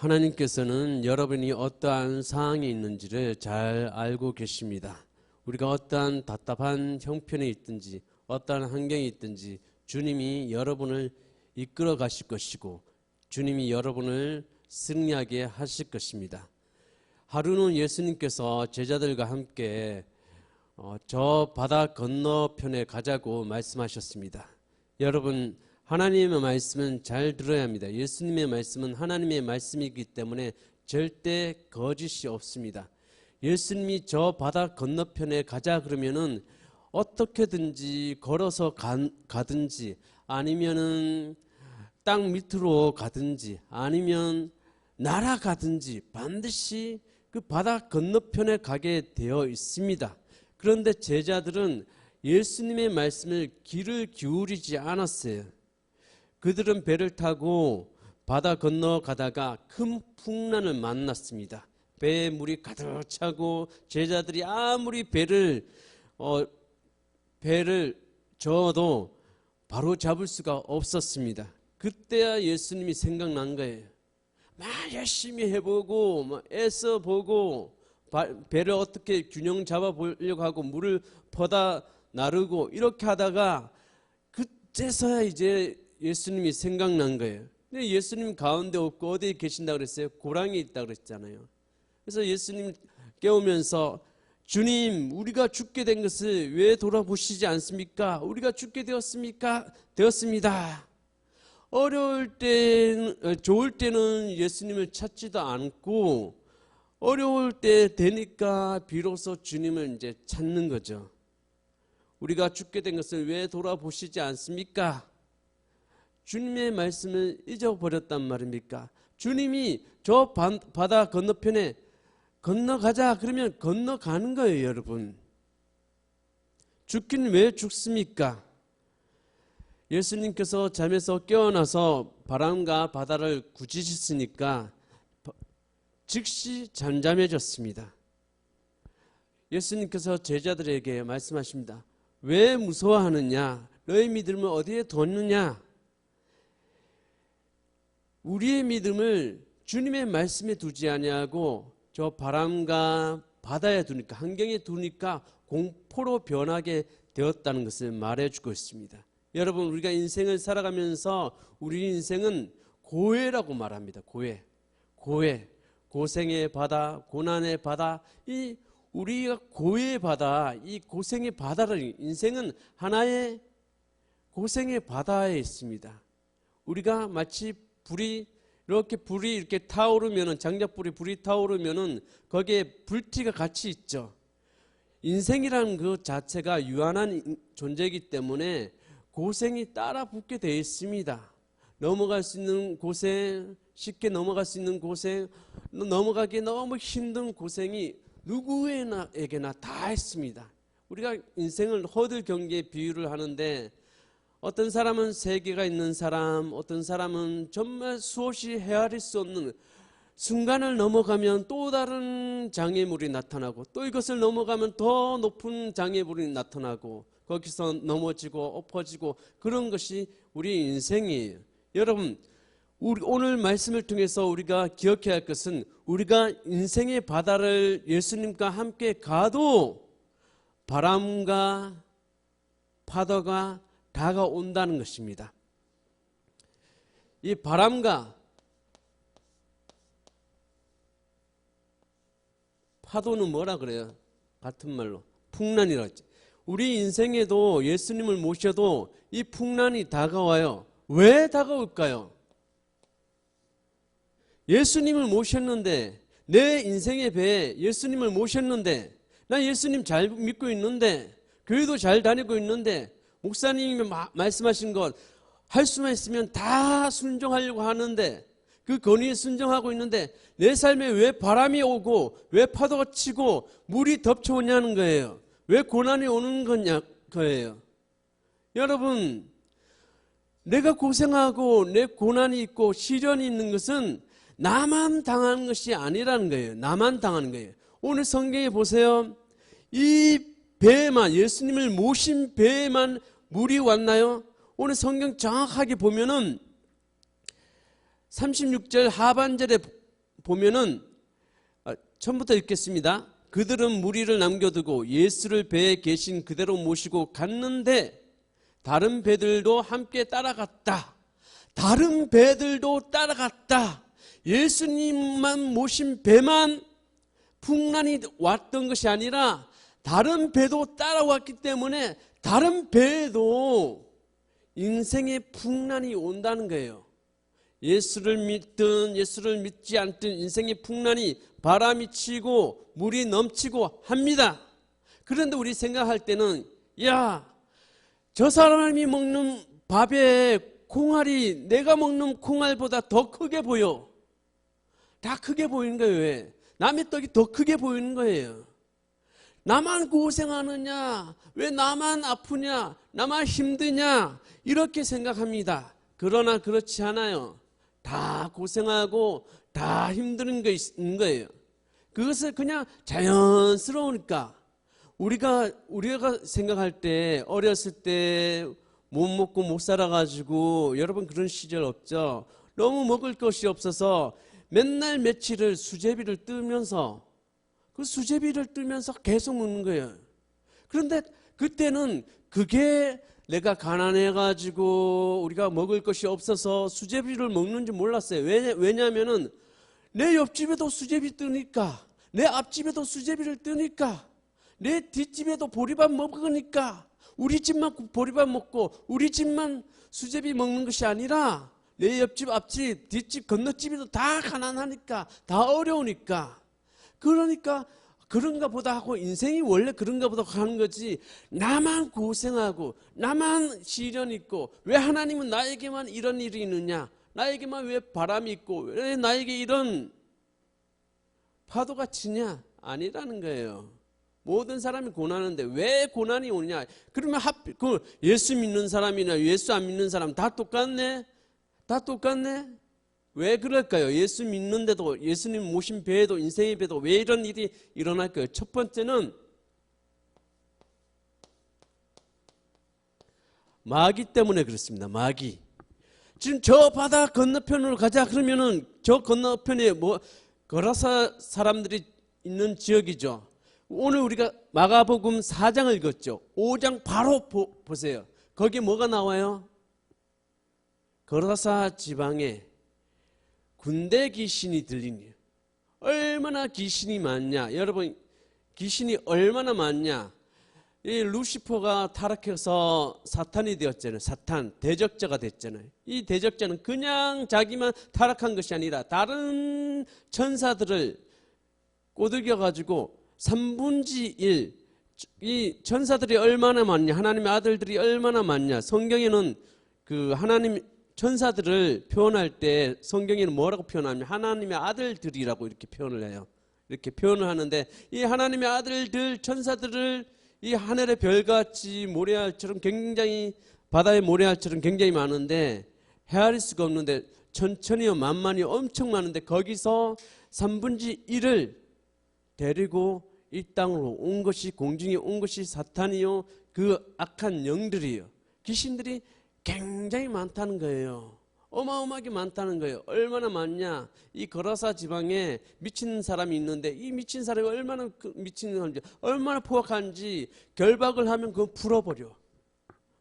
하나님께서는 여러분이 어떠한 상황에 있는지를 잘 알고 계십니다. 우리가 어떠한 답답한 형편에 있든지 어떠한 환경에 있든지 주님이 여러분을 이끌어 가실 것이고 주님이 여러분을 승리하게 하실 것입니다. 하루는 예수님께서 제자들과 함께 저 바다 건너편에 가자고 말씀하셨습니다. 여러분, 하나님의 말씀은 잘 들어야 합니다. 예수님의 말씀은 하나님의 말씀이기 때문에 절대 거짓이 없습니다. 예수님이 저 바다 건너편에 가자 그러면은 어떻게든지 걸어서 가든지 아니면은 땅 밑으로 가든지 아니면 날아가든지 반드시 그 바다 건너편에 가게 되어 있습니다. 그런데 제자들은 예수님의 말씀을 귀를 기울이지 않았어요. 그들은 배를 타고 바다 건너가다가 큰 풍랑을 만났습니다. 배에 물이 가득 차고 제자들이 아무리 배를 저어도 바로 잡을 수가 없었습니다. 그때야 예수님이 생각난 거예요. 막 열심히 해보고 막 애써보고 배를 어떻게 균형 잡아보려고 하고 물을 퍼다 나르고 이렇게 하다가 그때서야 이제 예수님이 생각난 거예요. 근데 예수님 가운데 없고 어디에 계신다고 그랬어요? 고랑에 있다고 그랬잖아요. 그래서 예수님 깨우면서 주님, 우리가 죽게 된 것을 왜 돌아보시지 않습니까? 우리가 죽게 되었습니다. 어려울 때, 좋을 때는 예수님을 찾지도 않고 어려울 때 되니까 비로소 주님을 이제 찾는 거죠. 우리가 죽게 된 것을 왜 돌아보시지 않습니까? 주님의 말씀을 잊어버렸단 말입니까? 주님이 저 바다 건너편에 건너가자 그러면 건너가는 거예요, 여러분. 죽긴 왜 죽습니까? 예수님께서 잠에서 깨어나서 바람과 바다를 꾸짖으시니까 즉시 잠잠해졌습니다. 예수님께서 제자들에게 말씀하십니다. 왜 무서워하느냐? 너의 믿음을 어디에 뒀느냐? 우리의 믿음을 주님의 말씀에 두지 아니하고 저 바람과 바다에 두니까, 환경에 두니까 공포로 변하게 되었다는 것을 말해주고 있습니다. 여러분, 우리가 인생을 살아가면서 우리 인생은 고해라고 말합니다. 고해. 고생의 바다, 고난의 바다, 이 우리가 고해의 바다, 이 고생의 바다를, 인생은 하나의 고생의 바다에 있습니다. 우리가 마치 불이 이렇게 타오르면은, 장작불이 불이 타오르면은 거기에 불티가 같이 있죠. 인생이라는 그 자체가 유한한 존재이기 때문에 고생이 따라 붙게 되어 있습니다. 넘어갈 수 있는 고생, 쉽게 넘어갈 수 있는 고생, 넘어가기 너무 힘든 고생이 누구에게나 다 있습니다. 우리가 인생을 허들 경기에 비유를 하는데 어떤 사람은 세계가 있는 사람, 어떤 사람은 정말 수없이 헤아릴 수 없는 순간을 넘어가면 또 다른 장애물이 나타나고 또 이것을 넘어가면 더 높은 장애물이 나타나고 거기서 넘어지고 엎어지고 그런 것이 우리 인생이에요. 여러분, 오늘 말씀을 통해서 우리가 기억해야 할 것은 우리가 인생의 바다를 예수님과 함께 가도 바람과 파도가 다가온다는 것입니다. 이 바람과 파도는 뭐라 그래요? 같은 말로 풍란이라고 했지. 우리 인생에도 예수님을 모셔도 이 풍란이 다가와요. 왜 다가올까요? 예수님을 모셨는데, 내 인생의 배에 예수님을 모셨는데, 나 예수님 잘 믿고 있는데, 교회도 잘 다니고 있는데, 목사님이 말씀하신 것 할 수만 있으면 다 순종하려고 하는데, 그 권위에 순종하고 있는데 내 삶에 왜 바람이 오고 왜 파도가 치고 물이 덮쳐오냐는 거예요. 왜 고난이 오는 거예요. 여러분, 내가 고생하고 내 고난이 있고 시련이 있는 것은 나만 당하는 것이 아니라는 거예요. 나만 당하는 거예요. 오늘 성경에 보세요. 이 배에만, 예수님을 모신 배에만 물이 왔나요? 오늘 성경 정확하게 보면은 36절 하반절에 보면은 처음부터 읽겠습니다. 그들은 무리를 남겨두고 예수를 배에 계신 그대로 모시고 갔는데 다른 배들도 함께 따라갔다. 다른 배들도 따라갔다. 예수님만 모신 배만 풍란이 왔던 것이 아니라 다른 배도 따라왔기 때문에 다른 배에도 인생의 풍란이 온다는 거예요. 예수를 믿든 예수를 믿지 않든 인생의 풍란이 바람이 치고 물이 넘치고 합니다. 그런데 우리 생각할 때는 야, 저 사람이 먹는 밥에 콩알이 내가 먹는 콩알보다 더 크게 보여. 다 크게 보이는 거예요. 왜? 남의 떡이 더 크게 보이는 거예요. 나만 고생하느냐? 왜 나만 아프냐? 나만 힘드냐? 이렇게 생각합니다. 그러나 그렇지 않아요. 다 고생하고 다 힘든 거 있는 거예요. 그것을 그냥 자연스러우니까 우리가 생각할 때 어렸을 때 못 먹고 못 살아가지고 여러분 그런 시절 없죠? 너무 먹을 것이 없어서 맨날 며칠을 수제비를 뜨면서 그 수제비를 뜨면서 계속 먹는 거예요. 그런데 그때는 그게 내가 가난해가지고 우리가 먹을 것이 없어서 수제비를 먹는지 몰랐어요. 왜냐하면은 내 옆집에도 수제비 뜨니까, 내 앞집에도 수제비를 뜨니까, 내 뒷집에도 보리밥 먹으니까 우리 집만 보리밥 먹고 우리 집만 수제비 먹는 것이 아니라 내 옆집, 앞집, 뒷집, 건너집에도 다 가난하니까, 다 어려우니까. 그러니까 그런가 보다 하고 인생이 원래 그런가 보다 하는 거지, 나만 고생하고 나만 시련 있고 왜 하나님은 나에게만 이런 일이 있느냐, 나에게만 왜 바람이 있고 왜 나에게 이런 파도가 치냐, 아니라는 거예요. 모든 사람이 고난하는데 왜 고난이 오느냐. 그러면 예수 믿는 사람이나 예수 안 믿는 사람 다 똑같네? 다 똑같네? 왜 그럴까요? 예수 믿는데도, 예수님 모신 배에도, 인생의 배도 왜 이런 일이 일어날까요? 첫 번째는 마귀 때문에 그렇습니다. 마귀. 지금 저 바다 건너편으로 가자 그러면은 저 건너편에 거라사 사람들이 있는 지역이죠. 오늘 우리가 마가복음 4장을 읽었죠. 5장 바로 보세요. 거기에 뭐가 나와요? 거라사 지방에 군대 귀신이 들리니, 얼마나 귀신이 많냐. 여러분, 귀신이 얼마나 많냐. 이 루시퍼가 타락해서 사탄이 되었잖아요. 사탄, 대적자가 됐잖아요. 이 대적자는 그냥 자기만 타락한 것이 아니라 다른 천사들을 꼬들겨가지고 3분의 1, 이 천사들이 얼마나 많냐, 하나님의 아들들이 얼마나 많냐. 성경에는 그 하나님 천사들을 표현할 때 성경에는 뭐라고 표현하냐면 하나님의 아들들이라고 이렇게 표현을 해요. 이렇게 표현을 하는데 이 하나님의 아들들, 천사들을 이 하늘의 별같이 모래알처럼 굉장히, 바다의 모래알처럼 굉장히 많은데 헤아릴 수가 없는데 천천히요 만만히 엄청 많은데 거기서 3분의 1을 데리고 이 땅으로 온 것이, 공중에 온 것이 사탄이요, 그 악한 영들이요, 귀신들이 굉장히 많다는 거예요. 어마어마하게 많다는 거예요. 얼마나 많냐. 이 거라사 지방에 미친 사람이 있는데 이 미친 사람이 얼마나 미친 사람인지, 얼마나 포악한지 결박을 하면 그건 풀어버려.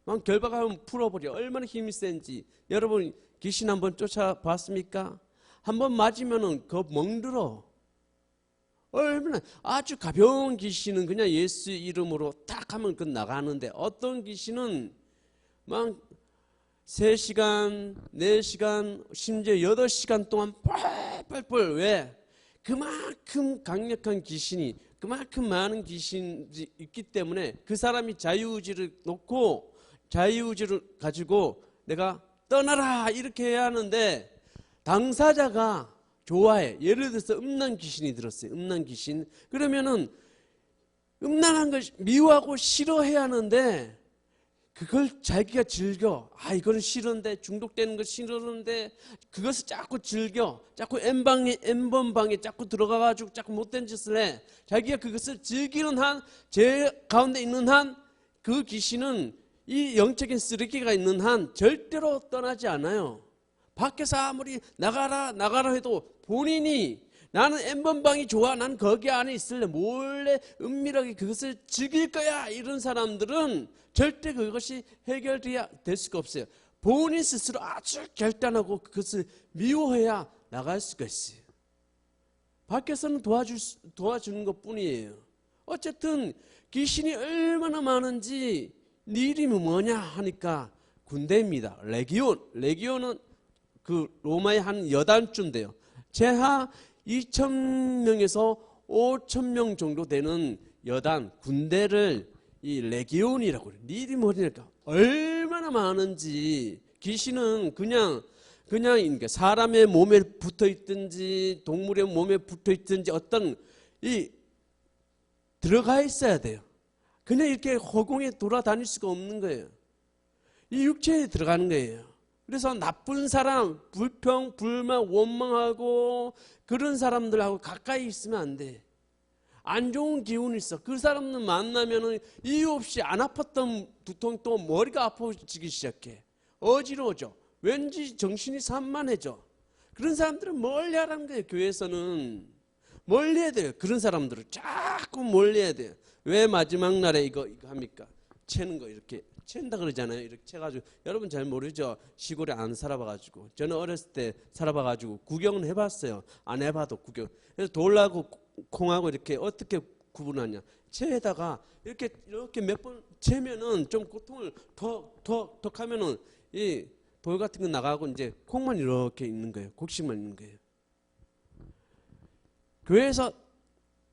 막 결박하면 풀어버려. 얼마나 힘이 센지. 여러분 귀신 한번 쫓아봤습니까? 한번 맞으면은 그거 멍들어. 얼마나 아주 가벼운 귀신은 그냥 예수 이름으로 딱 하면 그 나가는데 어떤 귀신은 막 3시간, 4시간, 심지어 8시간 동안 뻘뻘뻘. 왜? 그만큼 강력한 귀신이, 그만큼 많은 귀신이 있기 때문에 그 사람이 자유의지를 놓고 자유의지를 가지고 내가 떠나라 이렇게 해야 하는데 당사자가 좋아해. 예를 들어서 음란 귀신이 들었어요. 음란 귀신. 그러면은 음란한 걸 미워하고 싫어해야 하는데 그걸 자기가 즐겨. 아, 이거는 싫은데, 중독되는 거 싫은데, 그것을 자꾸 즐겨. 자꾸 N번방에 자꾸 들어가가지고 자꾸 못된 짓을 해. 자기가 그것을 즐기는 한, 제 가운데 있는 한, 그 귀신은 이 영적인 쓰레기가 있는 한 절대로 떠나지 않아요. 밖에서 아무리 나가라 해도 본인이 나는 N번방이 좋아. 난 거기 안에 있을래. 몰래 은밀하게 그것을 즐길 거야. 이런 사람들은 절대 그것이 해결돼야 될 수가 없어요. 본인 스스로 아주 결단하고 그것을 미워해야 나갈 수가 있어요. 밖에서는 도와주는 것 뿐이에요. 어쨌든 귀신이 얼마나 많은지 네 이름이 뭐냐 하니까 군대입니다. 레기온은 그 로마의 한 여단쯤 돼요. 제하 2,000명에서 5,000명 정도 되는 여단 군대를 이 레기온이라고 그래요. 네 이름이 뭐냐니까 얼마나 많은지. 귀신은 그냥 사람의 몸에 붙어 있든지 동물의 몸에 붙어 있든지 어떤 들어가 있어야 돼요. 그냥 이렇게 허공에 돌아다닐 수가 없는 거예요. 이 육체에 들어가는 거예요. 그래서 나쁜 사람, 불평, 불만, 원망하고 그런 사람들하고 가까이 있으면 안 돼. 안 좋은 기운이 있어. 그 사람들 만나면은 이유 없이 안 아팠던 두통 또 머리가 아파지기 시작해. 어지러워져. 왠지 정신이 산만해져. 그런 사람들은 멀리 하라는 거예요. 교회에서는 멀리 해야 돼요. 그런 사람들을 자꾸 멀리 해야 돼요. 왜 마지막 날에 이거 합니까? 채는 거 이렇게 챈다 그러잖아요. 이렇게 채가지고. 여러분 잘 모르죠? 시골에 안 살아봐가지고. 저는 어렸을 때 살아봐가지고 구경은 해봤어요. 안 해봐도 구경. 그래서 돌하고 콩하고 이렇게 어떻게 구분하냐? 채에다가 이렇게 몇 번 채면은 좀 고통을 더 하면은 이 돌 같은 거 나가고 이제 콩만 이렇게 있는 거예요. 곡식만 있는 거예요. 교회에서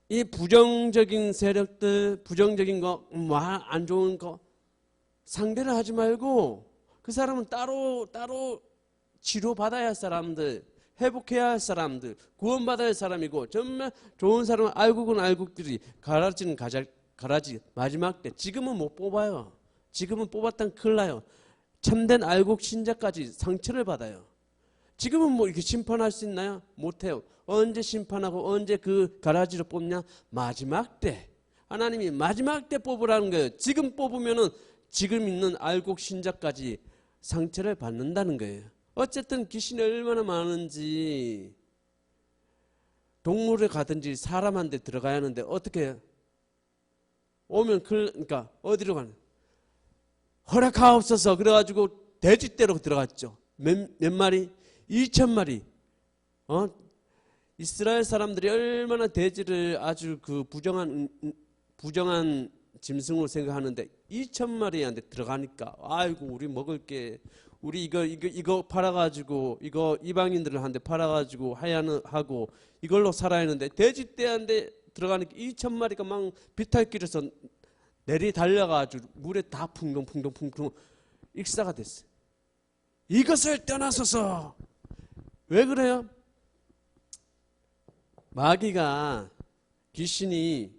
이 부정적인 세력들, 부정적인 거, 안 좋은 거 상대를 하지 말고 그 사람은 따로 치료받아야 할 사람들, 회복해야 할 사람들, 구원받아야 할 사람이고 정말 좋은 사람은 알곡들이 가라지는 가라지 마지막 때. 지금은 못 뽑아요. 지금은 뽑았다면 큰일 나요. 참된 알곡 신자까지 상처를 받아요. 지금은 뭐 이렇게 심판할 수 있나요? 못해요. 언제 심판하고 언제 그 가라지를 뽑냐? 마지막 때. 하나님이 마지막 때 뽑으라는 거예요. 지금 뽑으면은 지금 있는 알곡 신자까지 상처를 받는다는 거예요. 어쨌든 귀신이 얼마나 많은지. 동물에 가든지 사람한테 들어가야 하는데 어떻게 해요? 오면 그러니까 어디로 가는? 허락하옵소서. 그래가지고 돼지떼로 들어갔죠. 몇 마리? 2,000마리. 이스라엘 사람들이 얼마나 돼지를 아주 그 부정한 짐승으로 생각하는데 2,000마리한테 들어가니까 아이고 우리 먹을 게 우리 이거 팔아가지고 이거 이방인들한테 팔아가지고 하고 이걸로 살아야 하는데 돼지떼한테 들어가니까 2,000마리가 막 비탈길에서 내리 달려가지고 물에 다 풍덩 익사가 됐어요. 이것을 떠나소서. 왜 그래요? 마귀가 귀신이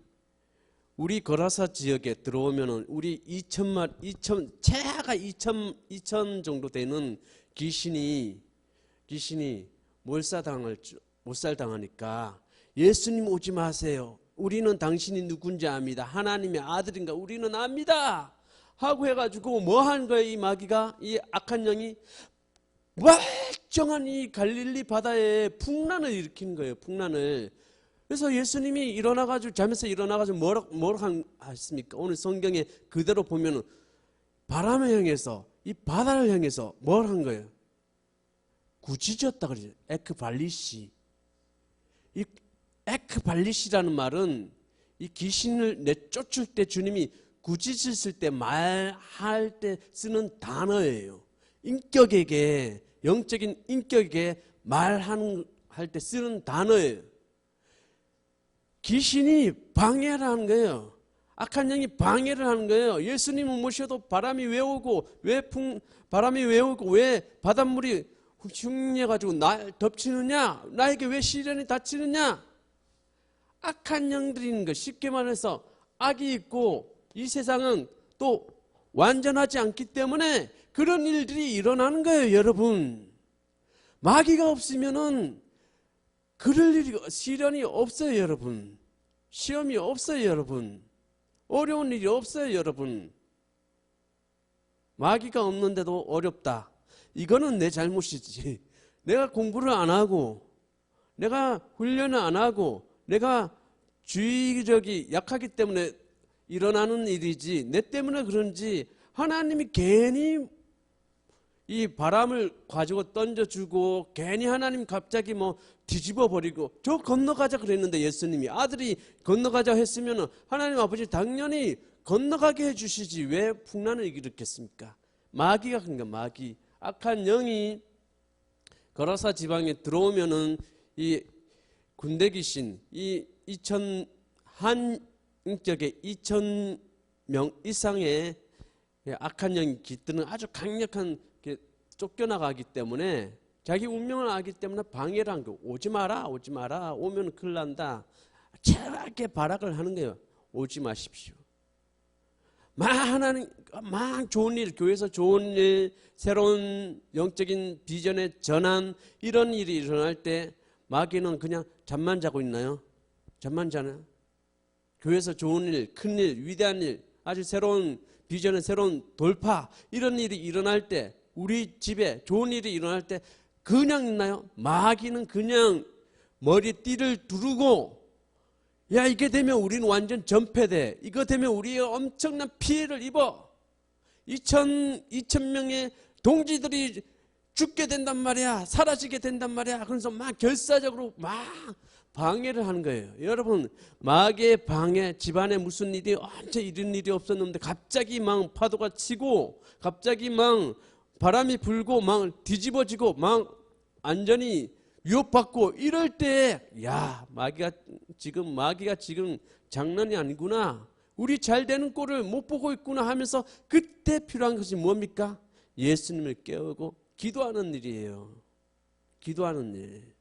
우리 거라사 지역에 들어오면은 우리 2,000 정도 되는 귀신이 몰살당하니까 예수님 오지 마세요. 우리는 당신이 누군지 압니다. 하나님의 아들인가 우리는 압니다. 하고 해가지고 뭐 한 거예요? 이 마귀가, 이 악한 영이 멀쩡한 이 갈릴리 바다에 풍란을 일으킨 거예요. 풍란을. 그래서 예수님이 일어나가지고 잠에서 일어나가지고 뭐라고 하십니까? 오늘 성경에 그대로 보면은 바람을 향해서 이 바다를 향해서 뭘 한 거예요? 구지졌다 그러죠. 에크발리시. 이 에크발리시라는 말은 이 귀신을 내쫓을 때 주님이 구지짓을 때 말할 때 쓰는 단어예요. 인격에게, 영적인 인격에게 말할 때 쓰는 단어예요. 귀신이 방해를 하는 거예요. 악한 영이 방해를 하는 거예요. 예수님을 모셔도 바람이 왜 오고 왜 바닷물이 흉내가지고 날 덮치느냐? 나에게 왜 시련이 닥치느냐? 악한 영들인 거. 쉽게 말해서 악이 있고 이 세상은 또 완전하지 않기 때문에 그런 일들이 일어나는 거예요. 여러분, 마귀가 없으면은 그럴 일이, 시련이 없어요. 여러분, 시험이 없어요. 여러분, 어려운 일이 없어요. 여러분, 마귀가 없는데도 어렵다. 이거는 내 잘못이지. 내가 공부를 안 하고 내가 훈련을 안 하고 내가 주의력이 약하기 때문에 일어나는 일이지 내 때문에 그런지 하나님이 괜히 이 바람을 가지고 던져주고 괜히 하나님 갑자기 뭐 뒤집어 버리고 저 건너가자 그랬는데 예수님이 아들이 건너가자 했으면 하나님 아버지 당연히 건너가게 해주시지 왜 풍란을 일으켰습니까? 마귀가 그러니까 마귀 악한 영이 거라사 지방에 들어오면은 이 군대 귀신 이 2천 한 인격의 2,000명 이상의 악한 영이 깃드는 아주 강력한 쫓겨나가기 때문에 자기 운명을 알기 때문에 방해를 한 거예요. 오지 마라 오지 마라 오면 큰일 난다. 차갑게 발악을 하는 거예요. 오지 마십시오. 하나님 막 좋은 일 교회에서 좋은 일 새로운 영적인 비전의 전환 이런 일이 일어날 때 마귀는 그냥 잠만 자고 있나요? 잠만 자나요? 교회에서 좋은 일, 큰 일, 위대한 일, 아주 새로운 비전의 새로운 돌파 이런 일이 일어날 때 우리 집에 좋은 일이 일어날 때 그냥 있나요? 마귀는 그냥 머리띠를 두르고 야 이게 되면 우리는 완전 전폐돼. 이거 되면 우리가 엄청난 피해를 입어. 2,000명의 동지들이 죽게 된단 말이야. 사라지게 된단 말이야. 그래서 막 결사적으로 막 방해를 하는 거예요. 여러분 마귀의 방해 집안에 무슨 일이 언제 이런 일이 없었는데 갑자기 막 파도가 치고 갑자기 막 바람이 불고 막 뒤집어지고 막 완전히 위협받고 이럴 때 야 마귀가 지금 장난이 아니구나. 우리 잘 되는 꼴을 못 보고 있구나 하면서 그때 필요한 것이 뭡니까? 예수님을 깨우고 기도하는 일이에요. 기도하는 일.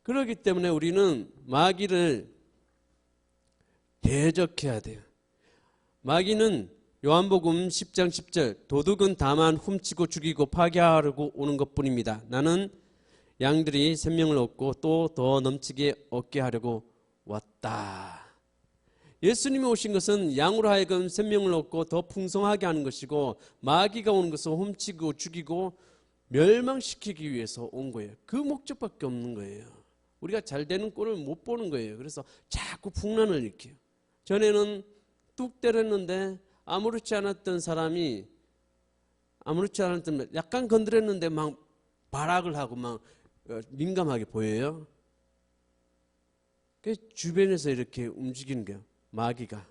그렇기 때문에 우리는 마귀를 대적해야 돼요. 마귀는 요한복음 10장 10절 도둑은 다만 훔치고 죽이고 파괴하려고 오는 것뿐입니다. 나는 양들이 생명을 얻고 또 더 넘치게 얻게 하려고 왔다. 예수님이 오신 것은 양으로 하여금 생명을 얻고 더 풍성하게 하는 것이고 마귀가 오는 것은 훔치고 죽이고 멸망시키기 위해서 온 거예요. 그 목적밖에 없는 거예요. 우리가 잘 되는 꼴을 못 보는 거예요. 그래서 자꾸 풍란을 일으켜요. 전에는 뚝 때렸는데 아무렇지 않았던 사람이 약간 건드렸는데 막 발악을 하고 막 민감하게 보여요. 그 주변에서 이렇게 움직이는 거예요. 마귀가.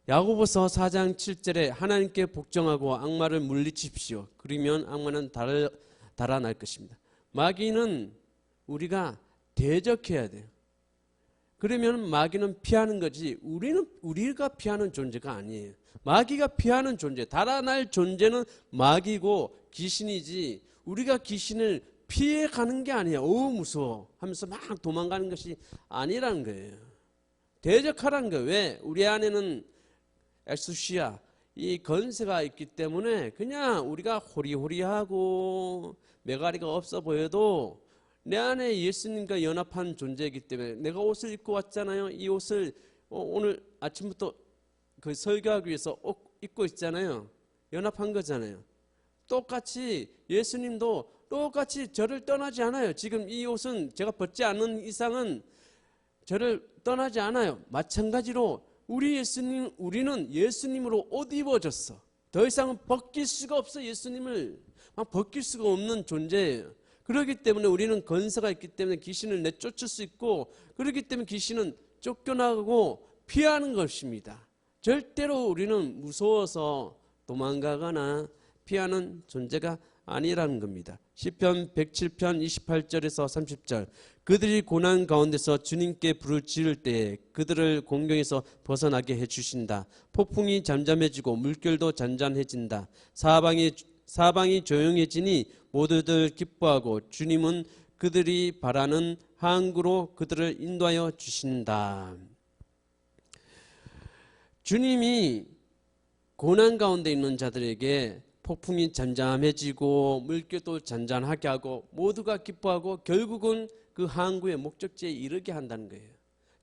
야고보서 4장 7절에 하나님께 복종하고 악마를 물리칩시오. 그러면 악마는 달아날 것입니다. 마귀는 우리가 대적해야 돼요. 그러면 마귀는 피하는 거지 우리가 피하는 존재가 아니에요. 마귀가 피하는 존재, 달아날 존재는 마귀고 귀신이지 우리가 귀신을 피해가는 게 아니에요. 어우 무서워 하면서 막 도망가는 것이 아니라는 거예요. 대적하라는 거예요. 왜? 우리 안에는 엑수시아 이 건세가 있기 때문에 그냥 우리가 호리호리하고 메가리가 없어 보여도 내 안에 예수님과 연합한 존재이기 때문에 내가 옷을 입고 왔잖아요. 이 옷을 오늘 아침부터 그 설교하기 위해서 입고 있잖아요. 연합한 거잖아요. 똑같이 예수님도 똑같이 저를 떠나지 않아요. 지금 이 옷은 제가 벗지 않는 이상은 저를 떠나지 않아요. 마찬가지로 우리는 예수님으로 옷 입어졌어. 더 이상은 벗길 수가 없어. 예수님을 막 벗길 수가 없는 존재예요. 그렇기 때문에 우리는 건세가 있기 때문에 귀신을 내쫓을 수 있고 그렇기 때문에 귀신은 쫓겨나고 피하는 것입니다. 절대로 우리는 무서워서 도망가거나 피하는 존재가 아니라는 겁니다. 시편 107편 28절에서 30절 그들이 고난 가운데서 주님께 불을 지를 때에 그들을 공경에서 벗어나게 해주신다. 폭풍이 잠잠해지고 물결도 잔잔해진다. 사방이 조용해지니 모두들 기뻐하고 주님은 그들이 바라는 항구로 그들을 인도하여 주신다. 주님이 고난 가운데 있는 자들에게 폭풍이 잠잠해지고 물결도 잔잔하게 하고 모두가 기뻐하고 결국은 그 항구의 목적지에 이르게 한다는 거예요.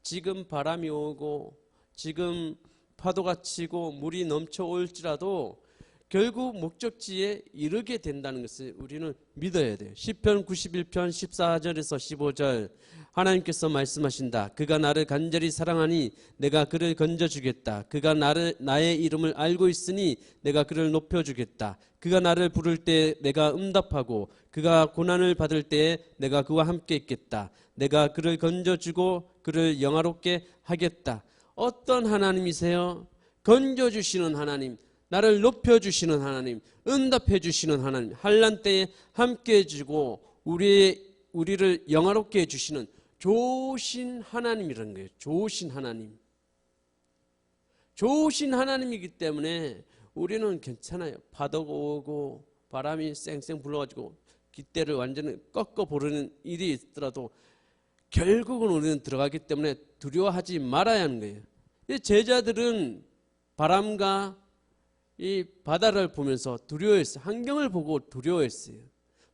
지금 바람이 오고 지금 파도가 치고 물이 넘쳐올지라도 결국 목적지에 이르게 된다는 것을 우리는 믿어야 돼요. 시편 91편 14절에서 15절 하나님께서 말씀하신다. 그가 나를 간절히 사랑하니 내가 그를 건져주겠다. 그가 나의 이름을 알고 있으니 내가 그를 높여주겠다. 그가 나를 부를 때 내가 응답하고 그가 고난을 받을 때에 내가 그와 함께 있겠다. 내가 그를 건져주고 그를 영화롭게 하겠다. 어떤 하나님이세요? 건져주시는 하나님, 나를 높여주시는 하나님, 응답해주시는 하나님, 환난 때에 함께 해주고 우리를 영화롭게 해주시는 좋으신 하나님이라는 거예요. 좋으신 하나님. 좋으신 하나님이기 때문에 우리는 괜찮아요. 파도가 오고 바람이 쌩쌩 불어가지고 깃대를 완전히 꺾어 버리는 일이 있더라도 결국은 우리는 들어가기 때문에 두려워하지 말아야 하는 거예요. 제자들은 바람과 이 바다를 보면서 두려워했어요. 환경을 보고 두려워했어요.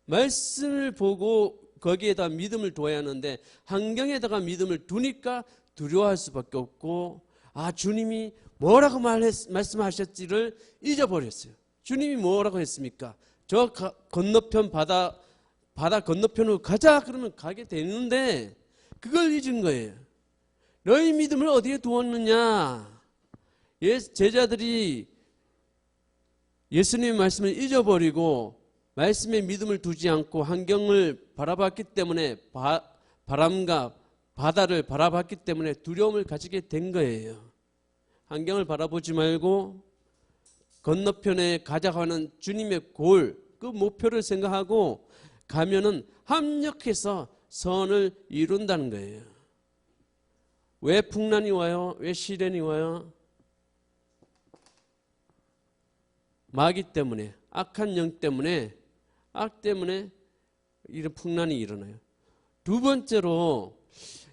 말씀을 보고 거기에다 믿음을 둬야 하는데 환경에다가 믿음을 두니까 두려워할 수밖에 없고 주님이 뭐라고 말씀하셨지를 잊어버렸어요. 주님이 뭐라고 했습니까? 저 건너편 바다 건너편으로 가자 그러면 가게 되는데 그걸 잊은 거예요. 너희 믿음을 어디에 두었느냐? 제자들이 예수님의 말씀을 잊어버리고 말씀에 믿음을 두지 않고 환경을 바라봤기 때문에 바람과 바다를 바라봤기 때문에 두려움을 가지게 된 거예요. 환경을 바라보지 말고 건너편에 가자고 하는 주님의 그 목표를 생각하고 가면은 합력해서 선을 이룬다는 거예요. 왜 풍란이 와요? 왜 시련이 와요? 마귀 때문에, 악한 영 때문에, 악 때문에 이런 풍란이 일어나요. 두 번째로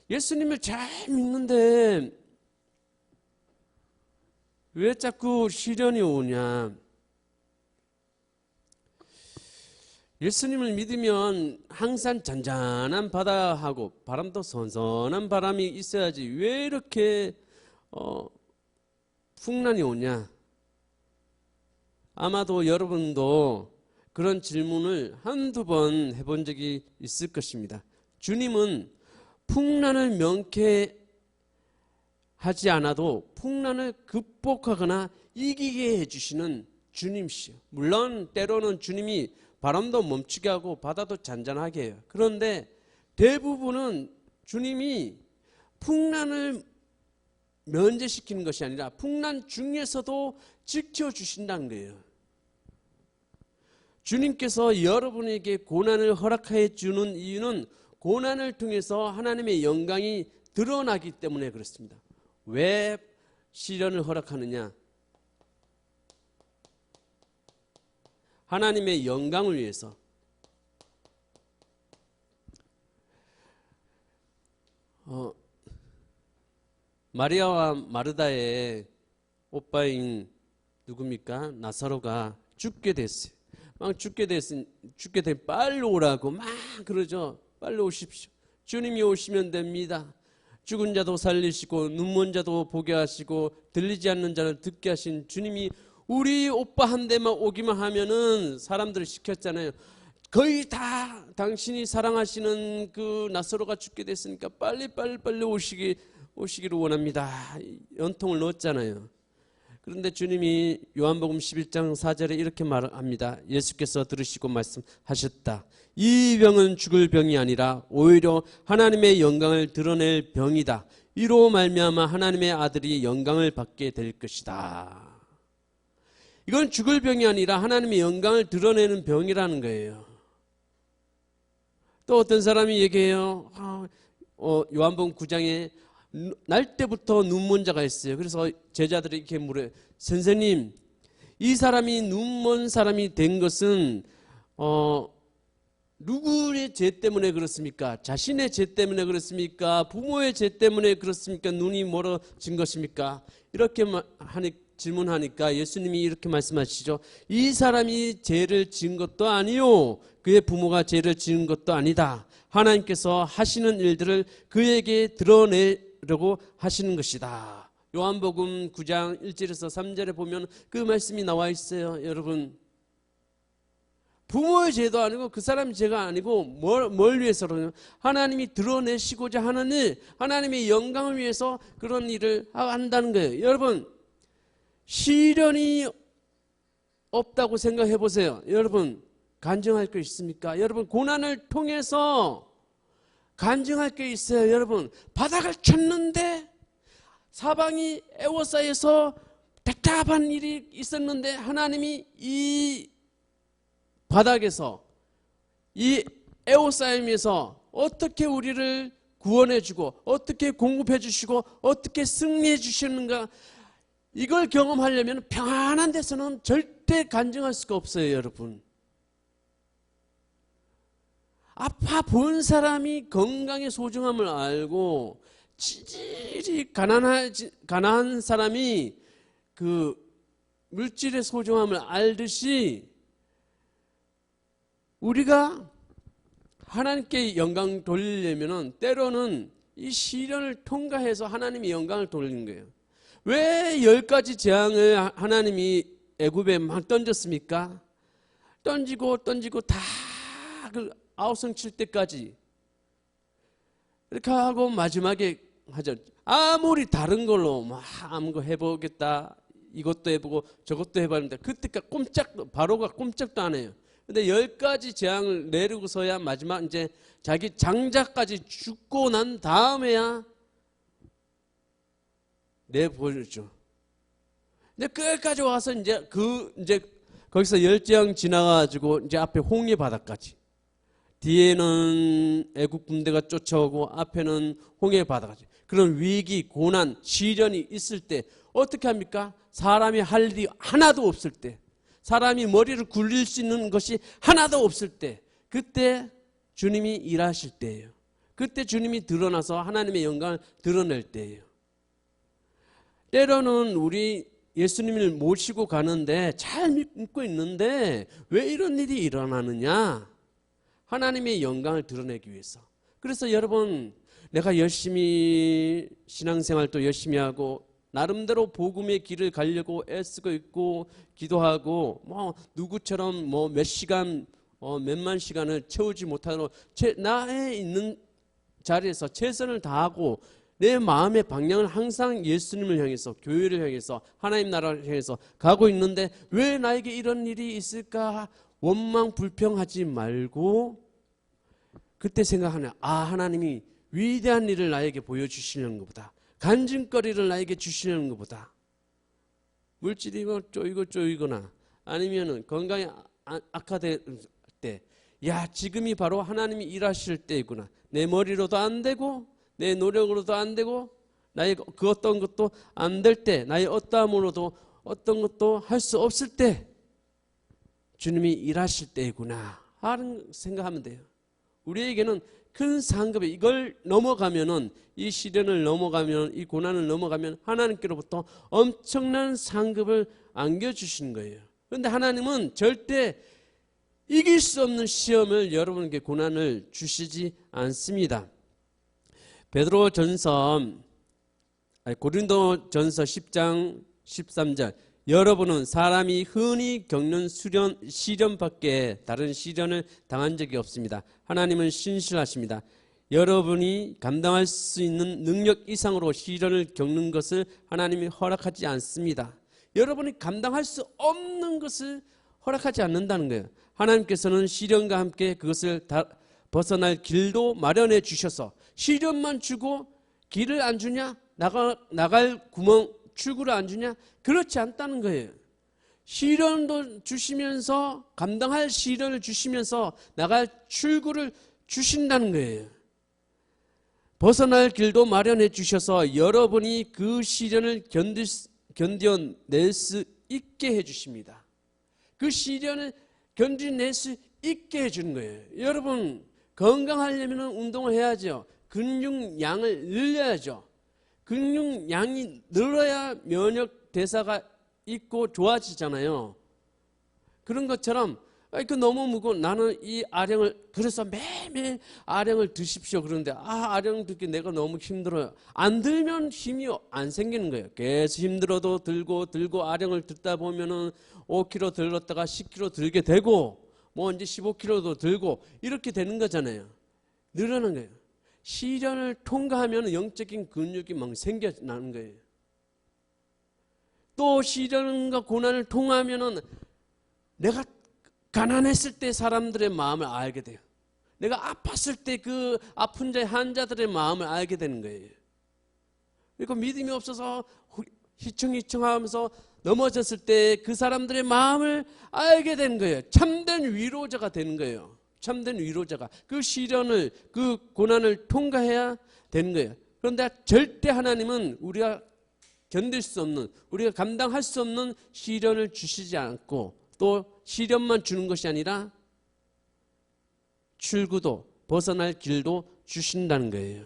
예수님을 잘 믿는데 왜 자꾸 시련이 오냐? 예수님을 믿으면 항상 잔잔한 바다하고 바람도 선선한 바람이 있어야지 왜 이렇게 풍란이 오냐? 아마도 여러분도 그런 질문을 한두 번 해본 적이 있을 것입니다. 주님은 풍란을 명쾌하지 않아도 풍란을 극복하거나 이기게 해주시는 주님이시요. 물론 때로는 주님이 바람도 멈추게 하고 바다도 잔잔하게 해요. 그런데 대부분은 주님이 풍란을 면제시키는 것이 아니라 풍란 중에서도 지켜주신다는 거예요. 주님께서 여러분에게 고난을 허락해 주는 이유는 고난을 통해서 하나님의 영광이 드러나기 때문에 그렇습니다. 왜 시련을 허락하느냐? 하나님의 영광을 위해서. 마리아와 마르다의 오빠인 누굽니까? 나사로가 죽게 됐어요. 막 죽게 되 빨리 오라고 막 그러죠. 빨리 오십시오. 주님이 오시면 됩니다. 죽은 자도 살리시고 눈먼 자도 보게 하시고 들리지 않는 자를 듣게 하신 주님이 우리 오빠 한 대만 오기만 하면은 사람들을 시켰잖아요. 거의 다 당신이 사랑하시는 그 나사로가 죽게 됐으니까 빨리 오시기를 원합니다. 연통을 넣었잖아요. 그런데 주님이 요한복음 11장 4절에 이렇게 말합니다. 예수께서 들으시고 말씀하셨다. 이 병은 죽을 병이 아니라 오히려 하나님의 영광을 드러낼 병이다. 이로 말미암아 하나님의 아들이 영광을 받게 될 것이다. 이건 죽을 병이 아니라 하나님의 영광을 드러내는 병이라는 거예요. 또 어떤 사람이 얘기해요. 요한복음 9장에 날 때부터 눈먼 자가 있어요. 그래서 제자들이 이렇게 물어요. 선생님, 이 사람이 눈먼 사람이 된 것은 누구의 죄 때문에 그렇습니까? 자신의 죄 때문에 그렇습니까? 부모의 죄 때문에 그렇습니까? 눈이 멀어진 것입니까? 이렇게 질문하니까 예수님이 이렇게 말씀하시죠. 이 사람이 죄를 지은 것도 아니요, 그의 부모가 죄를 지은 것도 아니다. 하나님께서 하시는 일들을 그에게 드러내려고 하시는 것이다. 요한복음 9장 1절에서 3절에 보면 그 말씀이 나와 있어요. 여러분, 부모의 죄도 아니고 그 사람의 죄가 아니고 뭘 위해서로요? 하나님이 드러내시고자 하는 일, 하나님의 영광을 위해서 그런 일을 한다는 거예요. 여러분, 시련이 없다고 생각해 보세요. 여러분, 간증할 거 있습니까? 여러분, 고난을 통해서 간증할 게 있어요. 여러분, 바닥을 쳤는데 사방이 에워싸여서 답답한 일이 있었는데 하나님이 이 바닥에서, 이 에워싸임에서 어떻게 우리를 구원해 주고 어떻게 공급해 주시고 어떻게 승리해 주시는가, 이걸 경험하려면 평안한 데서는 절대 간증할 수가 없어요. 여러분, 아파 본 사람이 건강의 소중함을 알고 찌질이 가난한 사람이 그 물질의 소중함을 알듯이 우리가 하나님께 영광 돌리려면 때로는 이 시련을 통과해서 하나님의 영광을 돌리는 거예요. 왜 10가지 재앙을 하나님이 애굽에 막 던졌습니까? 던지고 다 그 아우성 칠 때까지 이렇게 하고 마지막에 하죠. 아무리 다른 걸로 막 아무거 해보겠다, 이것도 해보고 저것도 해봤는데 그때까지 바로가 꼼짝도 안 해요. 근데 10가지 재앙을 내리고서야 마지막 이제 자기 장자까지 죽고 난 다음에야 내보여주죠. 근데 끝까지 와서 이제 거기서 10재앙 지나가지고 이제 앞에 홍해 바다까지, 뒤에는 애국 군대가 쫓아오고 앞에는 홍해 바다까지, 그런 위기, 고난, 시련이 있을 때 어떻게 합니까? 사람이 할 일이 하나도 없을 때, 사람이 머리를 굴릴 수 있는 것이 하나도 없을 때, 그때 주님이 일하실 때예요. 그때 주님이 드러나서 하나님의 영광을 드러낼 때예요. 때로는 우리 예수님을 모시고 가는데 잘 믿고 있는데 왜 이런 일이 일어나느냐? 하나님의 영광을 드러내기 위해서. 그래서 여러분, 내가 열심히 신앙생활도 열심히 하고 나름대로 복음의 길을 가려고 애쓰고 있고 기도하고 누구처럼 몇 시간 몇만 시간을 채우지 못하도록 나의 있는 자리에서 최선을 다하고 내 마음의 방향을 항상 예수님을 향해서, 교회를 향해서, 하나님 나라를 향해서 가고 있는데 왜 나에게 이런 일이 있을까? 원망 불평하지 말고 그때 생각하냐, 하나님이 위대한 일을 나에게 보여주시는 것보다, 간증거리를 나에게 주시는 것보다, 물질이 쪼이거나 아니면은 건강이 악화될 때, 지금이 바로 하나님이 일하실 때이구나. 내 머리로도 안 되고 내 노력으로도 안 되고 나의 그 어떤 것도 안 될 때, 나의 어떠함으로도 어떤 것도 할 수 없을 때 주님이 일하실 때이구나 하는 생각하면 돼요. 우리에게는 큰 상급에 이걸 넘어가면은, 이 시련을 넘어가면, 이 고난을 넘어가면 하나님께로부터 엄청난 상급을 안겨주시는 거예요. 그런데 하나님은 절대 이길 수 없는 시험을, 여러분에게 고난을 주시지 않습니다. 고린도전서 10장 13절, 여러분은 사람이 흔히 겪는 시련밖에 다른 시련을 당한 적이 없습니다. 하나님은 신실하십니다. 여러분이 감당할 수 있는 능력 이상으로 시련을 겪는 것을 하나님이 허락하지 않습니다. 여러분이 감당할 수 없는 것을 허락하지 않는다는 거예요. 하나님께서는 시련과 함께 그것을 벗어날 길도 마련해 주셔서, 시련만 주고 길을 안 주냐? 나갈 구멍, 출구를 안 주냐? 그렇지 않다는 거예요. 시련도 주시면서, 감당할 시련을 주시면서 나갈 출구를 주신다는 거예요. 벗어날 길도 마련해 주셔서 여러분이 그 시련을 견뎌낼 수 있게 해 주십니다. 그 시련을 견뎌낼 수 있게 해 주는 거예요. 여러분, 건강하려면 운동을 해야죠. 근육량을 늘려야죠. 근육량이 늘어야 면역 대사가 있고 좋아지잖아요. 그런 것처럼 아이, 그 너무 무거워. 나는 이 아령을, 그래서 매일매일 아령을 드십시오. 그런데, 아령 듣기 내가 너무 힘들어요. 안 들면 힘이 안 생기는 거예요. 계속 힘들어도 들고 아령을 듣다 보면은 5kg 들었다가 10kg 들게 되고, 뭐 이제 15kg도 들고, 이렇게 되는 거잖아요. 늘어나는 거예요. 시련을 통과하면 영적인 근육이 막 생겨나는 거예요. 또 시련과 고난을 통하면은 내가 가난했을 때 사람들의 마음을 알게 돼요. 내가 아팠을 때 그 아픈 자의 환자들의 마음을 알게 되는 거예요. 그리고 믿음이 없어서 희청희청하면서 넘어졌을 때 그 사람들의 마음을 알게 되는 거예요. 참된 위로자가 되는 거예요. 참된 위로자가 그 시련을, 그 고난을 통과해야 되는 거예요. 그런데 절대 하나님은 우리가 견딜 수 없는, 우리가 감당할 수 없는 시련을 주시지 않고, 또 시련만 주는 것이 아니라 출구도, 벗어날 길도 주신다는 거예요.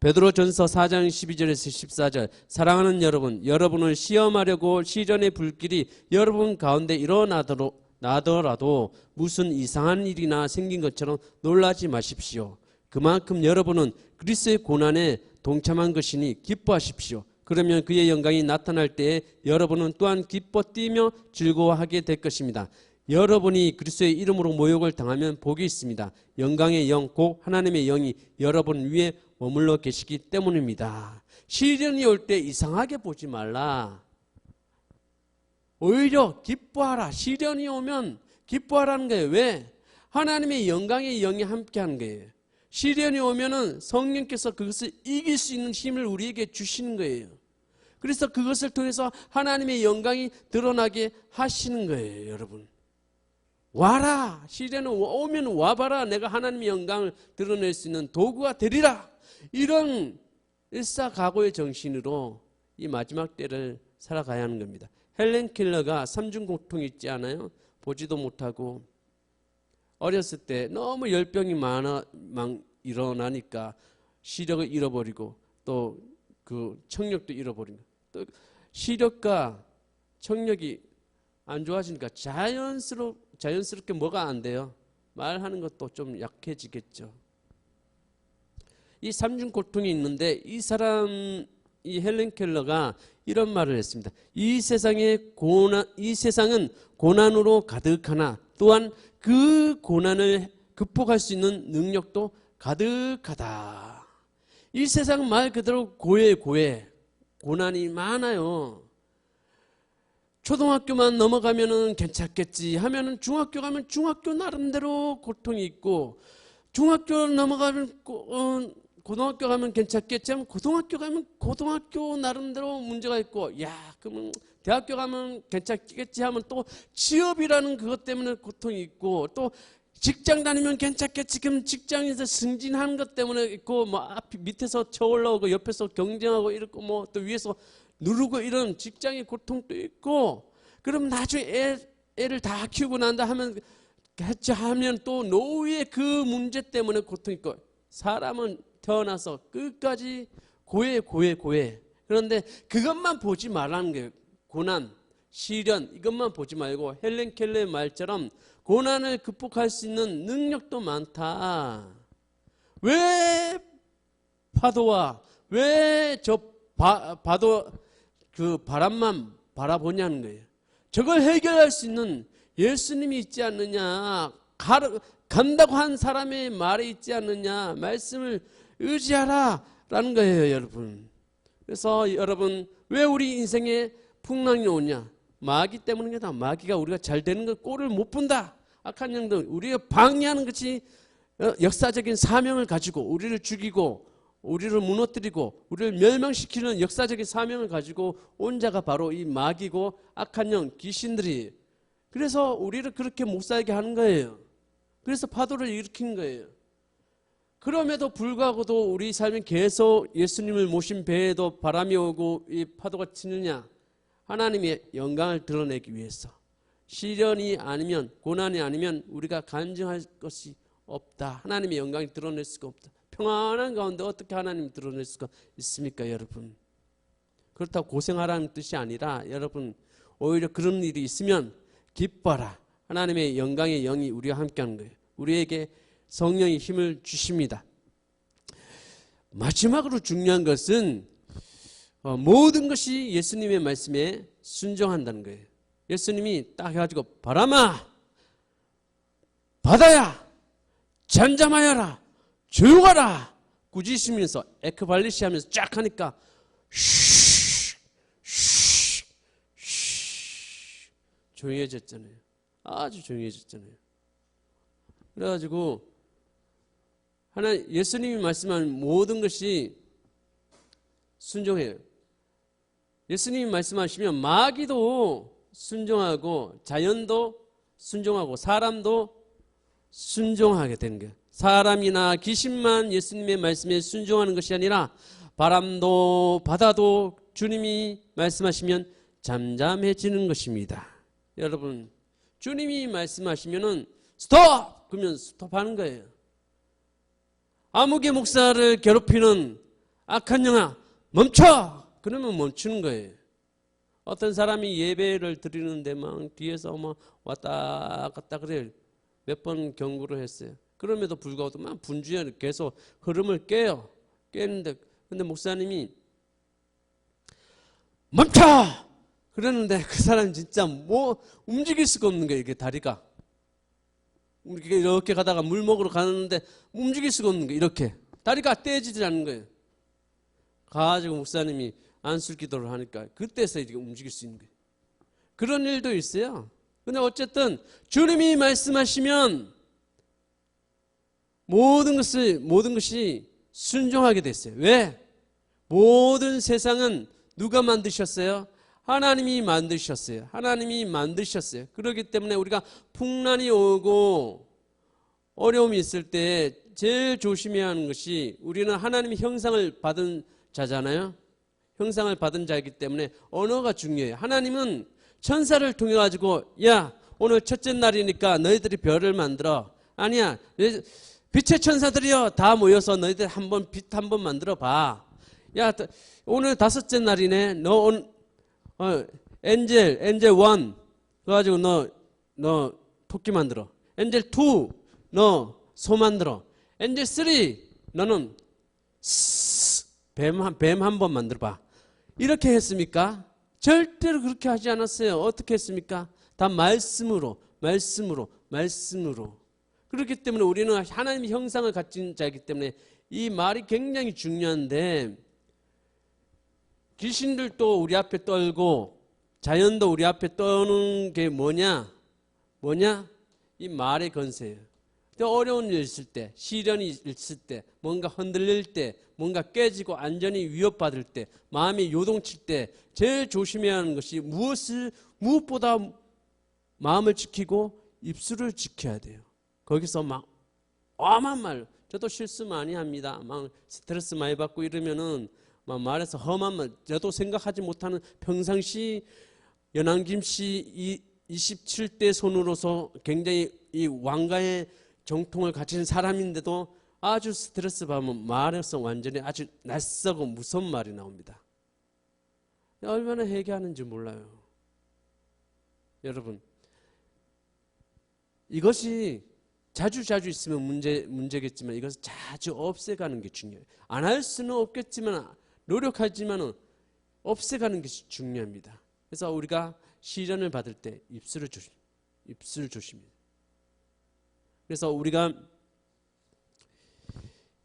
베드로전서 4장 12절에서 14절, 사랑하는 여러분, 여러분을 시험하려고 시련의 불길이 여러분 가운데 일어나더라도 무슨 이상한 일이나 생긴 것처럼 놀라지 마십시오. 그만큼 여러분은 그리스도의 고난에 동참한 것이니 기뻐하십시오. 그러면 그의 영광이 나타날 때에 여러분은 또한 기뻐 뛰며 즐거워하게 될 것입니다. 여러분이 그리스도의 이름으로 모욕을 당하면 복이 있습니다. 영광의 영, 곧 하나님의 영이 여러분 위에 머물러 계시기 때문입니다. 시련이 올 때 이상하게 보지 말라. 오히려 기뻐하라. 시련이 오면 기뻐하라는 거예요. 왜? 하나님의 영광의 영이 함께하는 거예요. 시련이 오면은 성령께서 그것을 이길 수 있는 힘을 우리에게 주시는 거예요. 그래서 그것을 통해서 하나님의 영광이 드러나게 하시는 거예요, 여러분. 와라. 시련은 오면 와봐라. 내가 하나님의 영광을 드러낼 수 있는 도구가 되리라. 이런 일사각오의 정신으로 이 마지막 때를 살아가야 하는 겁니다. 헬렌 켈러가 삼중 고통이 있지 않아요? 보지도 못하고 어렸을 때 너무 열병이 일어나니까 시력을 잃어버리고 또 그 청력도 잃어버리고, 또 시력과 청력이 안 좋아지니까 자연스럽게 뭐가 안 돼요? 말하는 것도 좀 약해지겠죠. 이 삼중 고통이 있는데 이 헬렌 켈러가 이런 말을 했습니다. 이 세상은 고난으로 가득하나 또한 그 고난을 극복할 수 있는 능력도 가득하다. 이 세상 말 그대로 고난이 많아요. 초등학교만 넘어가면은 괜찮겠지 하면은 중학교 가면 중학교 나름대로 고통이 있고, 중학교 넘어가면 고등학교 가면 괜찮겠지 하면 고등학교 가면 고등학교 나름대로 문제가 있고, 그러면 대학교 가면 괜찮겠지 하면 또 취업이라는 그것 때문에 고통이 있고, 또 직장 다니면 괜찮겠지 그럼 직장에서 승진하는 것 때문에 있고, 뭐 밑에서 쳐 올라오고 옆에서 경쟁하고 이렇고, 뭐 또 위에서 누르고 이런 직장의 고통도 있고, 그럼 나중에 애를 다 키우고 난다 하면 또 노후의 그 문제 때문에 고통이 있고, 사람은 태어나서 끝까지 고해. 그런데 그것만 보지 말라는 거예요. 고난, 시련 이것만 보지 말고 헬렌 켈러의 말처럼 고난을 극복할 수 있는 능력도 많다. 왜 파도와 왜 그 바람만 바라보냐는 거예요. 저걸 해결할 수 있는 예수님이 있지 않느냐, 간다고 한 사람의 말이 있지 않느냐, 말씀을 의지하라 라는 거예요, 여러분. 그래서 여러분, 왜 우리 인생에 풍랑이 오냐? 마귀 때문이다. 마귀가 우리가 잘 되는 걸 꼴을 못 본다. 악한 영들 우리가 방해하는 것이 역사적인 사명을 가지고 우리를 죽이고 우리를 무너뜨리고 우리를 멸망시키는 역사적인 사명을 가지고 온 자가 바로 이 마귀고 악한 영, 귀신들이. 그래서 우리를 그렇게 못 살게 하는 거예요. 그래서 파도를 일으키는 거예요. 그럼에도 불구하고도 우리 삶이 계속 예수님을 모신 배에도 바람이 오고 이 파도가 치느냐? 하나님의 영광을 드러내기 위해서. 시련이 아니면, 고난이 아니면 우리가 간증할 것이 없다. 하나님의 영광이 드러낼 수가 없다. 평안한 가운데 어떻게 하나님이 드러낼 수가 있습니까, 여러분? 그렇다고 고생하라는 뜻이 아니라, 여러분 오히려 그런 일이 있으면 기뻐라. 하나님의 영광의 영이 우리와 함께하는 거예요. 우리에게 성령의 힘을 주십니다. 마지막으로 중요한 것은 모든 것이 예수님의 말씀에 순종한다는 거예요. 예수님이 딱 해가지고 바람아 바다야 잠잠하여라 조용하라 꾸짖으면서 에크발리시 하면서 쫙 하니까 조용해졌잖아요. 아주 조용해졌잖아요. 그래가지고 예수님이 말씀한 모든 것이 순종해요. 예수님이 말씀하시면 마귀도 순종하고 자연도 순종하고 사람도 순종하게 되는 거예요. 사람이나 귀신만 예수님의 말씀에 순종하는 것이 아니라 바람도 바다도 주님이 말씀하시면 잠잠해지는 것입니다. 여러분, 주님이 말씀하시면은 스톱! 그러면 스톱하는 거예요. 아무개 목사를 괴롭히는 악한 영아 멈춰! 그러면 멈추는 거예요. 어떤 사람이 예배를 드리는데 막 뒤에서 막 왔다 갔다 그래요. 몇 번 경고를 했어요. 그럼에도 불구하고 막 분주해 계속 흐름을 깨는데 근데 목사님이 멈춰! 그랬는데 그 사람 진짜 뭐 움직일 수가 없는 거예요. 이게 다리가 이렇게 가다가 물 먹으러 가는데 움직일 수가 없는 거예요. 이렇게 다리가 떼지질 않는 거예요. 가지고 목사님이 안술 기도를 하니까 그때서 이렇게 움직일 수 있는 거예요. 그런 일도 있어요. 근데 어쨌든 주님이 말씀하시면 모든 것이 순종하게 됐어요. 왜? 모든 세상은 누가 만드셨어요? 하나님이 만드셨어요. 하나님이 만드셨어요. 그렇기 때문에 우리가 풍란이 오고 어려움이 있을 때 제일 조심해야 하는 것이 우리는 하나님의 형상을 받은 자잖아요. 형상을 받은 자이기 때문에 언어가 중요해요. 하나님은 천사를 통해 가지고 야 오늘 첫째 날이니까 너희들이 별을 만들어. 아니야 빛의 천사들이여 다 모여서 너희들 빛 한번 만들어 봐. 야 오늘 다섯째 날이네. 너 엔젤 1 그래가지고 너 토끼 만들어. 엔젤 2 너 소 만들어. 엔젤 3 너는 뱀 한 번 만들어 봐. 이렇게 했습니까? 절대로 그렇게 하지 않았어요. 어떻게 했습니까? 다 말씀으로. 그렇기 때문에 우리는 하나님의 형상을 가진 자이기 때문에 이 말이 굉장히 중요한데 귀신들도 우리 앞에 떨고 자연도 우리 앞에 떠는 게 뭐냐? 이 말의 건세예요. 어려운 일 있을 때, 시련이 있을 때, 뭔가 흔들릴 때, 뭔가 깨지고 안전이 위협받을 때, 마음이 요동칠 때 제일 조심해야 하는 것이 무엇보다 마음을 지키고 입술을 지켜야 돼요. 거기서 막 엄한 말, 저도 실수 많이 합니다. 막 스트레스 많이 받고 이러면은 막 말해서 험한 말, 저도 생각하지 못하는 평상시 연한김씨 27대 손으로서 굉장히 이 왕가의 정통을 가진 사람인데도 아주 스트레스 받으면 말해서 완전히 아주 낯서고 무서운 말이 나옵니다. 얼마나 회개하는지 몰라요. 여러분, 이것이 자주 있으면 문제겠지만 이것을 자주 없애가는 게 중요해요. 안 할 수는 없겠지만 노력하지만 없애가는 것이 중요합니다. 그래서 우리가 시련을 받을 때 입술을 조심해요. 그래서 우리가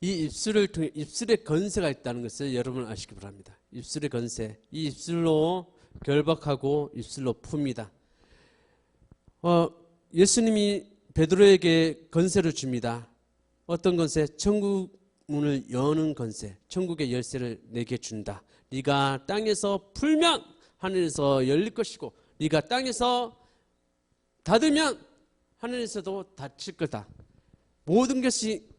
이 입술을 통해 입술에 건세가 있다는 것을 여러분 아시기 바랍니다. 입술의 건세, 이 입술로 결박하고 입술로 풉니다. 예수님이 베드로에게 건세를 줍니다. 어떤 건세? 천국 문을 여는 건세, 천국의 열쇠를 내게 준다. 네가 땅에서 풀면 하늘에서 열릴 것이고 네가 땅에서 닫으면 하늘에서도 닫힐 거다. 모든 것이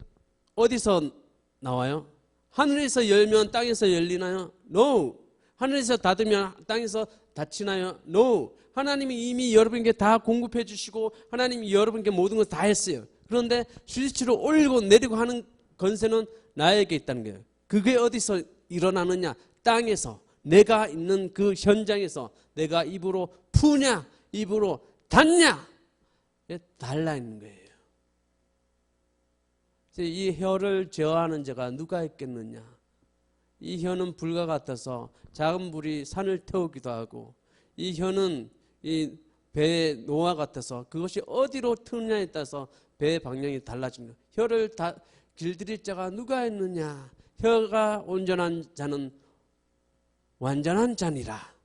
어디서 나와요? 하늘에서 열면 땅에서 열리나요? No. 하늘에서 닫으면 땅에서 닫히나요? No. 하나님이 이미 여러분께 다 공급해 주시고 하나님이 여러분께 모든 걸 다 했어요. 그런데 스위치를 올리고 내리고 하는 건세는 나에게 있다는 거예요. 그게 어디서 일어나느냐? 땅에서, 내가 있는 그 현장에서 내가 입으로 푸냐 입으로 닫냐, 달라 있는 거예요. 이 혀를 제어하는 자가 누가 있겠느냐. 이 혀는 불과 같아서 작은 불이 산을 태우기도 하고, 이 혀는 이 배의 노와 같아서 그것이 어디로 트느냐에 따라서 배의 방향이 달라집니다. 혀를 길들일 자가 누가 있느냐. 혀가 온전한 자는 완전한 자니라.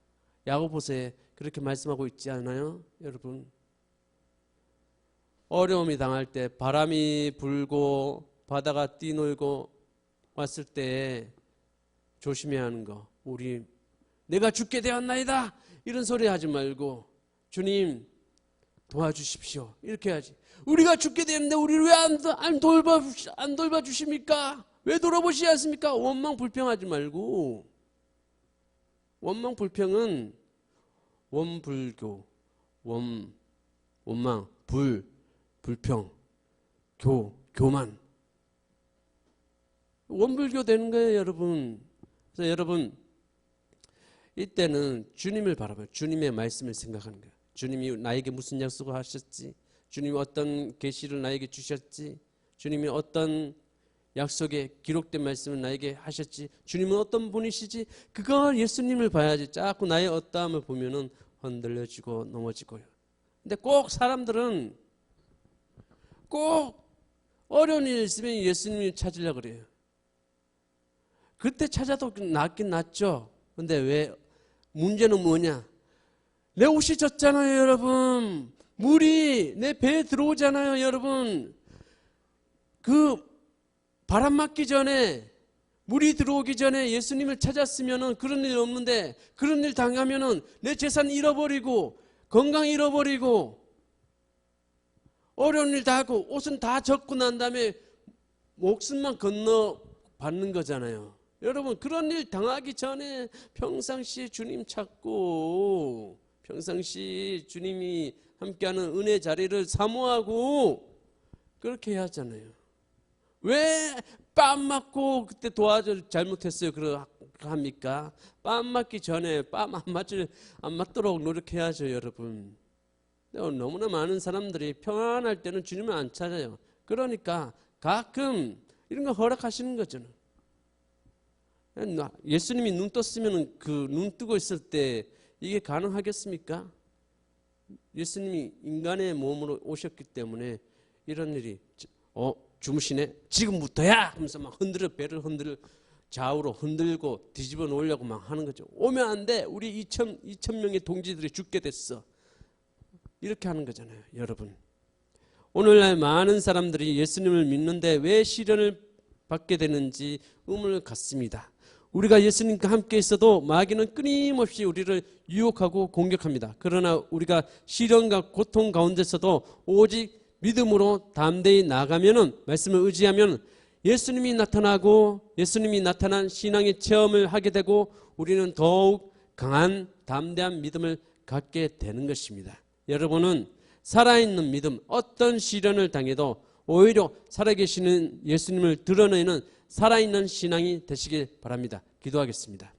야고보서에 그렇게 말씀하고 있지 않아요, 여러분? 어려움이 당할 때, 바람이 불고 바다가 뛰놀고 왔을 때 조심해야 하는 거. 내가 죽게 되었나이다 이런 소리 하지 말고, 주님 도와주십시오 이렇게 해야지. 우리가 죽게 되는데 우리를 왜 안 돌봐주십니까? 왜 돌아보시지 않습니까? 원망 불평하지 말고. 원망 불평은 원불교, 원망, 불평, 교만. 원불교 되는 거예요, 여러분. 그래서 여러분, 이때는 주님을 바라봐요. 주님의 말씀을 생각하는 거예요. 주님이 나에게 무슨 약속을 하셨지? 주님이 어떤 계시를 나에게 주셨지? 주님이 어떤 약속에 기록된 말씀을 나에게 하셨지? 주님은 어떤 분이시지? 그걸 예수님을 봐야지. 자꾸 나의 어떠함을 보면은 흔들려지고 넘어지고요. 근데 꼭 사람들은 꼭 어려운 일이 있으면 예수님을 찾으려고 그래요. 그때 찾아도 낫긴 낫죠. 근데 왜 문제는 뭐냐? 내 옷이 젖잖아요, 여러분. 물이 내 배에 들어오잖아요, 여러분. 그 바람 맞기 전에, 물이 들어오기 전에 예수님을 찾았으면은 그런 일 없는데, 그런 일 당하면은 내 재산 잃어버리고 건강 잃어버리고 어려운 일 다 하고 옷은 다 젖고 난 다음에 목숨만 건너 받는 거잖아요. 여러분, 그런 일 당하기 전에 평상시 주님 찾고, 평상시 주님이 함께하는 은혜 자리를 사모하고 그렇게 해야 하잖아요. 왜 뺨 맞고 그때 잘못했어요 합니까? 뺨 맞기 전에 뺨 안 맞도록 노력해야죠, 여러분. 너무나 많은 사람들이 평안할 때는 주님을 안 찾아요. 그러니까 가끔 이런 거 허락하시는 거잖아요. 예수님이 눈 떴으면 그 눈 뜨고 있을 때 이게 가능하겠습니까? 예수님이 인간의 몸으로 오셨기 때문에 이런 일이 주무시네? 지금부터야! 하면서 막 배를 흔들어 좌우로 흔들고 뒤집어 놓으려고 막 하는 거죠. 오면 안 돼! 우리 2,000명의 동지들이 죽게 됐어. 이렇게 하는 거잖아요, 여러분. 오늘날 많은 사람들이 예수님을 믿는데 왜 시련을 받게 되는지 의문을 갖습니다. 우리가 예수님과 함께 있어도 마귀는 끊임없이 우리를 유혹하고 공격합니다. 그러나 우리가 시련과 고통 가운데서도 오직 믿음으로 담대히 나아가면은, 말씀을 의지하면 예수님이 나타나고 예수님이 나타난 신앙의 체험을 하게 되고 우리는 더욱 강한 담대한 믿음을 갖게 되는 것입니다. 여러분은 살아있는 믿음, 어떤 시련을 당해도 오히려 살아계시는 예수님을 드러내는 살아있는 신앙이 되시길 바랍니다. 기도하겠습니다.